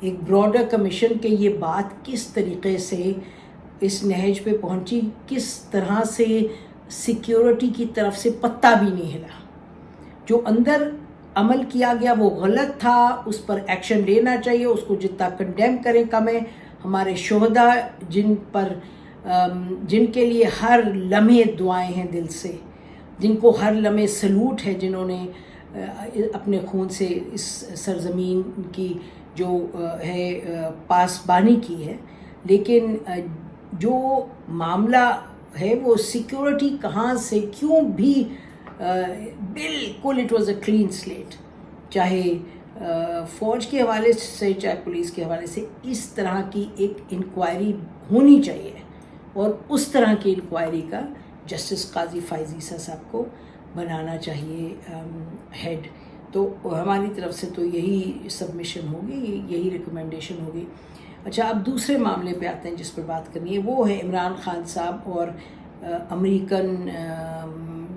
ایک broader commission کہ یہ بات کس طریقے سے اس نہج پہ پہنچی، کس طرح سے سیکیورٹی کی طرف سے پتہ بھی نہیں ہلا، جو اندر عمل کیا گیا وہ غلط تھا، اس پر ایکشن لینا چاہیے، اس کو جتنا کنڈیم کریں کم ہے۔ ہمارے شہداء جن کے لیے ہر لمحے دعائیں ہیں دل سے، جن کو ہر لمحے سلوٹ ہے، جنہوں نے اپنے خون سے اس سرزمین کی جو ہے پاسبانی کی ہے، لیکن جو معاملہ ہے وہ سیکیورٹی کہاں سے کیوں بھی بالکل it was a clean slate, چاہے فوج کے حوالے سے چاہے پولیس کے حوالے سے، اس طرح کی ایک انکوائری ہونی چاہیے، اور اس طرح کی انکوائری کا جسٹس قاضی فائز عیسیٰ صاحب کو بنانا چاہیے ہیڈ۔ تو ہماری طرف سے تو یہی سبمیشن ہوگی، یہی ریکمنڈیشن ہوگی۔ اچھا، اب دوسرے معاملے پہ آتے ہیں جس پر بات کرنی ہے، وہ ہے عمران خان صاحب اور امریکن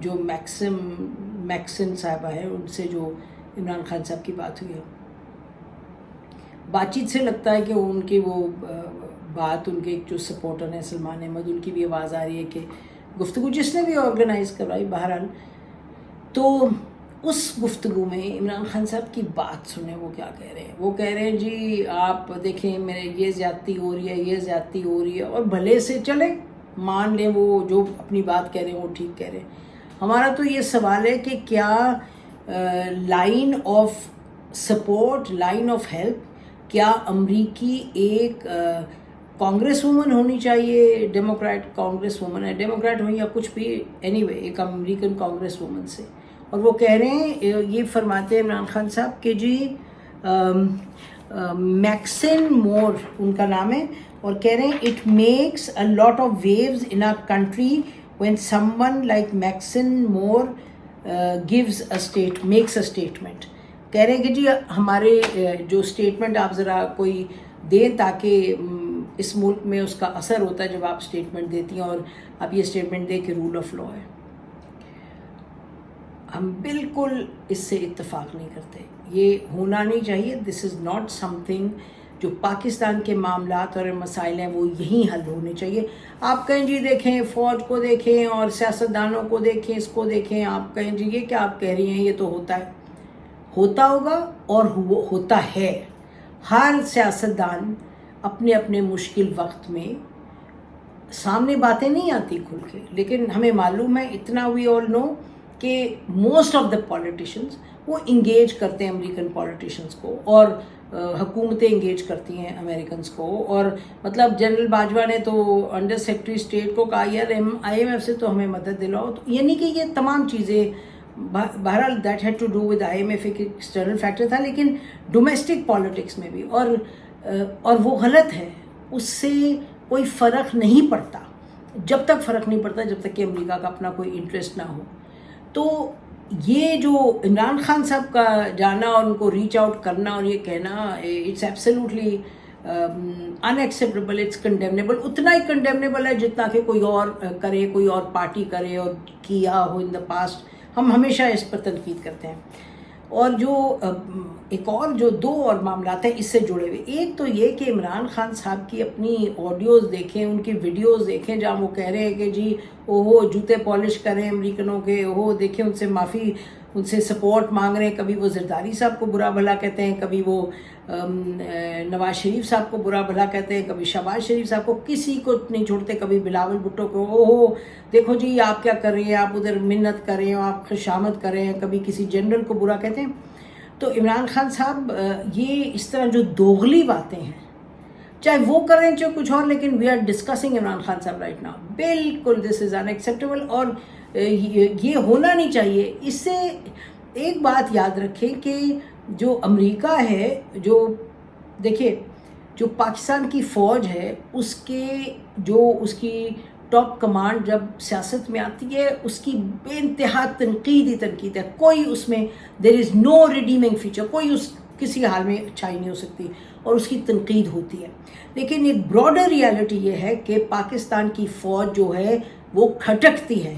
جو میکسن صاحبہ ہے، ان سے جو عمران خان صاحب کی بات ہوئی ہے۔ بات چیت سے لگتا ہے کہ ان کی وہ بات، ان کے جو سپورٹر ہیں سلمان احمد، ان کی بھی آواز آ رہی ہے کہ گفتگو جس نے بھی آرگنائز کروائی، بہرحال تو اس گفتگو میں عمران خان صاحب کی بات سنیں وہ کیا کہہ رہے ہیں۔ وہ کہہ رہے ہیں جی آپ دیکھیں میرے یہ زیادتی ہو رہی ہے، یہ زیادتی ہو رہی ہے، اور بھلے سے چلے مان لیں وہ جو اپنی بات کہہ رہے ہیں وہ ٹھیک کہہ رہے ہیں۔ ہمارا تو یہ سوال ہے کہ کیا line of support, line of help, کیا امریکی ایک کانگریس وومن ہونی چاہیے، ڈیموکریٹ کانگریس وومن ہے، ڈیموکریٹ ہو یا کچھ بھی، اینی وے ایک امریکن کانگریس وومن سے، اور وہ کہہ رہے ہیں، یہ فرماتے ہیں عمران خان صاحب کہ جی میکسن مور ان کا نام ہے، اور کہہ رہے ہیں it makes a lot of views in a country when someone like Maxine Moore makes a statement۔ کہہ رہے ہیں کہ جی ہمارے جو اسٹیٹمنٹ آپ ذرا کوئی دیں تاکہ اس ملک میں اس کا اثر ہوتا ہے جب آپ اسٹیٹمنٹ دیتی ہیں، اور آپ یہ اسٹیٹمنٹ دیں کہ رول آف لا ہے۔ ہم بالکل اس سے اتفاق نہیں کرتے، یہ ہونا نہیں چاہیے۔ دس از ناٹ سم تھنگ، جو پاکستان کے معاملات اور مسائل ہیں وہ یہیں حل ہونے چاہیے۔ آپ کہیں جی دیکھیں فوج کو دیکھیں اور سیاستدانوں کو دیکھیں، اس کو دیکھیں، آپ کہیں جی یہ کیا آپ کہہ رہی ہیں، یہ تو ہوتا ہے، ہوتا ہوگا اور ہوتا ہے۔ ہر سیاستدان اپنے اپنے مشکل وقت میں سامنے باتیں نہیں آتی کھل کے، لیکن ہمیں معلوم ہے اتنا، وی آل نو کہ موسٹ آف دا پولیٹیشینز وہ انگیج کرتے ہیں امریکن پولیٹیشینز کو، اور حکومتیں انگیج کرتی ہیں امریکنز کو، اور مطلب جنرل باجوہ نے تو انڈر سیکرٹری اسٹیٹ کو کہا یار آئی ایم ایف سے تو ہمیں مدد دلاؤ، تو یعنی کہ یہ تمام چیزیں بہرحال that had to do with I M F, ایک ایکسٹرنل فیکٹر تھا، لیکن ڈومیسٹک پالیٹکس میں بھی، اور وہ غلط ہے، اس سے کوئی فرق نہیں پڑتا، جب تک فرق نہیں پڑتا جب تک کہ امریکہ کا اپنا کوئی انٹرسٹ نہ ہو۔ تو یہ جو عمران خان صاحب کا جانا اور ان کو ریچ آؤٹ کرنا اور یہ کہنا، it's absolutely unacceptable, it's condemnable, اتنا ہی کنڈیمنیبل ہے جتنا کہ کوئی اور کرے، کوئی اور پارٹی کرے اور کیا ہو ان دا پاسٹ۔ ہم ہمیشہ اس پر تنقید کرتے ہیں۔ اور جو ایک اور جو دو اور معاملات ہیں اس سے جڑے ہوئے، ایک تو یہ کہ عمران خان صاحب کی اپنی آڈیوز دیکھیں، ان کی ویڈیوز دیکھیں جہاں وہ کہہ رہے ہیں کہ جی اوہو جوتے پالش کریں امریکنوں کے، اوہو دیکھیں ان سے معافی، ان سے سپورٹ مانگ رہے ہیں، کبھی وہ زرداری صاحب کو برا بھلا کہتے ہیں، کبھی وہ نواز شریف صاحب کو برا بھلا کہتے ہیں، کبھی شہباز شریف صاحب کو، کسی کو نہیں چھوڑتے، کبھی بلاول بھٹو کو، اوہو دیکھو جی آپ کیا کر رہے ہیں، آپ ادھر منت کر رہے ہیں، آپ خوشامد کر رہے ہیں، کبھی کسی جنرل کو برا کہتے ہیں۔ تو عمران خان صاحب یہ اس طرح جو دوغلی باتیں ہیں، چاہے وہ کر رہے ہیں چاہے کچھ اور، لیکن we are discussing Imran Khan صاحب رائٹ ناؤ، بالکل دس از ان ایکسیپٹیبل، اور یہ ہونا نہیں چاہیے۔ اس سے ایک بات یاد رکھیں کہ جو امریکہ ہے، جو دیکھیں جو پاکستان کی فوج ہے، اس کی ٹاپ کمانڈ جب سیاست میں آتی ہے، اس کی بے انتہا تنقید ہے، کوئی اس میں دیر از نو ریڈیمنگ فیچر، کوئی کسی حال میں اچھائی نہیں ہو سکتی، اور اس کی تنقید ہوتی ہے۔ لیکن ایک براڈر ریالٹی یہ ہے کہ پاکستان کی فوج جو ہے وہ کھٹکتی ہے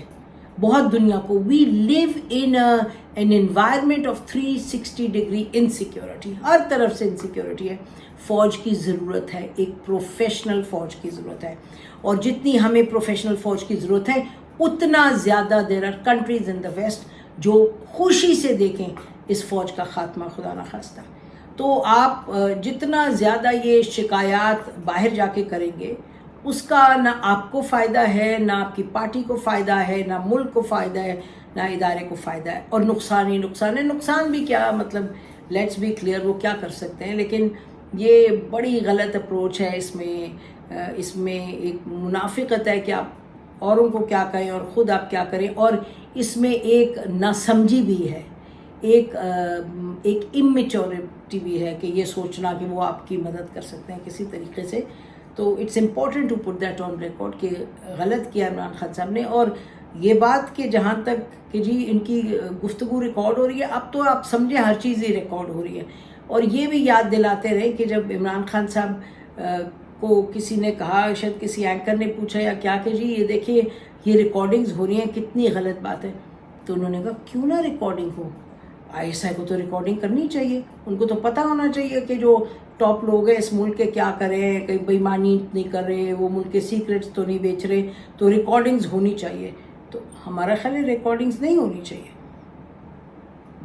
بہت دنیا کو۔ We live in an environment of 360 degree insecurity, ہر طرف سے انسیکیورٹی ہے۔ فوج کی ضرورت ہے، ایک پروفیشنل فوج کی ضرورت ہے، اور جتنی ہمیں پروفیشنل فوج کی ضرورت ہے اتنا زیادہ there are countries in the west جو خوشی سے دیکھیں اس فوج کا خاتمہ خدا نخواستہ۔ تو آپ جتنا زیادہ یہ شکایات باہر جا کے کریں گے اس کا نہ آپ کو فائدہ ہے، نہ آپ کی پارٹی کو فائدہ ہے، نہ ملک کو فائدہ ہے، نہ ادارے کو فائدہ ہے، اور نقصان ہی نقصان ہے۔ نقصان بھی کیا مطلب، لیٹس بی کلیئر، وہ کیا کر سکتے ہیں، لیکن یہ بڑی غلط اپروچ ہے۔ اس میں ایک منافقت ہے کہ آپ اوروں کو کیا کہیں اور خود آپ کیا کریں، اور اس میں ایک ناسمجھی بھی ہے، ایک امیچورٹی بھی ہے کہ یہ سوچنا کہ وہ آپ کی مدد کر سکتے ہیں کسی طریقے سے۔ تو it's important to put that on record کہ غلط کیا عمران خان صاحب نے۔ اور یہ بات کہ جہاں تک کہ جی ان کی گفتگو ریکارڈ ہو رہی ہے، اب تو آپ سمجھیں ہر چیز ہی ریکارڈ ہو رہی ہے، اور یہ بھی یاد دلاتے رہے کہ جب عمران خان صاحب کو کسی نے کہا، شاید کسی اینکر نے پوچھا یا کیا کہ جی یہ دیکھیے یہ ریکارڈنگز ہو رہی ہیں، کتنی غلط بات ہے، تو انہوں نے کہا کیوں نہ ریکارڈنگ ہو، ISI کو تو ریکارڈنگ کرنی چاہیے، ان کو تو پتہ ہونا چاہیے کہ جو ٹاپ لوگ ہیں اس ملک کے کیا کریں، کہیں بےایمانی نہیں کر رہے، وہ ملک کے سیکرٹس تو نہیں بیچ رہے، تو ریکارڈنگز ہونی چاہیے۔ تو ہمارا خیال ہے ریکارڈنگز نہیں ہونی چاہیے،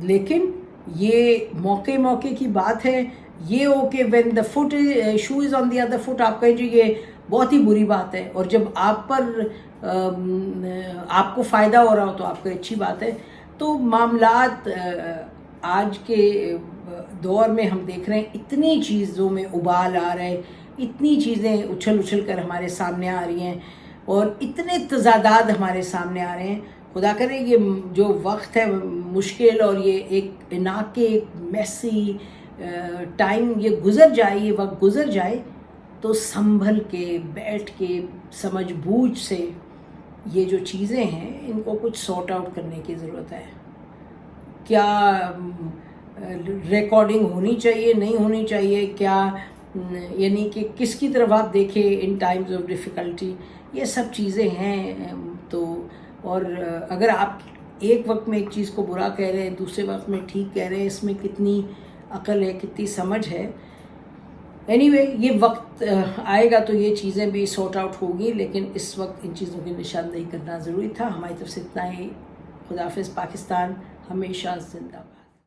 لیکن یہ موقع کی بات ہے، یہ ہو کہ when the foot shoe is on the other foot آپ کہیں جی یہ بہت ہی بری بات ہے، اور جب آپ پر آپ کو فائدہ ہو رہا ہو تو آپ کو اچھی بات ہے۔ تو معاملات آج کے دور میں ہم دیکھ رہے ہیں اتنی چیزوں میں ابال آ رہے، اتنی چیزیں اچھل کر ہمارے سامنے آ رہی ہیں، اور اتنے تضادات ہمارے سامنے آ رہے ہیں۔ خدا کرے یہ جو وقت ہے مشکل، اور یہ ایک اناقے میسی ٹائم یہ گزر جائے، یہ وقت گزر جائے، تو سنبھل کے بیٹھ کے سمجھ بوجھ سے یہ جو چیزیں ہیں ان کو کچھ سارٹ آؤٹ کرنے کی ضرورت ہے۔ کیا ریکارڈنگ ہونی چاہیے، نہیں ہونی چاہیے، کیا یعنی کہ کس کی طرف آپ دیکھیں ان ٹائمز آف ڈیفیکلٹی، یہ سب چیزیں ہیں۔ تو اور اگر آپ ایک وقت میں ایک چیز کو برا کہہ رہے ہیں، دوسرے وقت میں ٹھیک کہہ رہے ہیں، اس میں کتنی عقل ہے، کتنی سمجھ ہے۔ اینی وے یہ وقت آئے گا تو یہ چیزیں بھی سارٹ آؤٹ ہوگی، لیکن اس وقت ان چیزوں کی نشاندہی کرنا ضروری تھا۔ ہماری طرف سے اتنا ہی۔ خدا حافظ۔ پاکستان ہمیشہ زندہ باد۔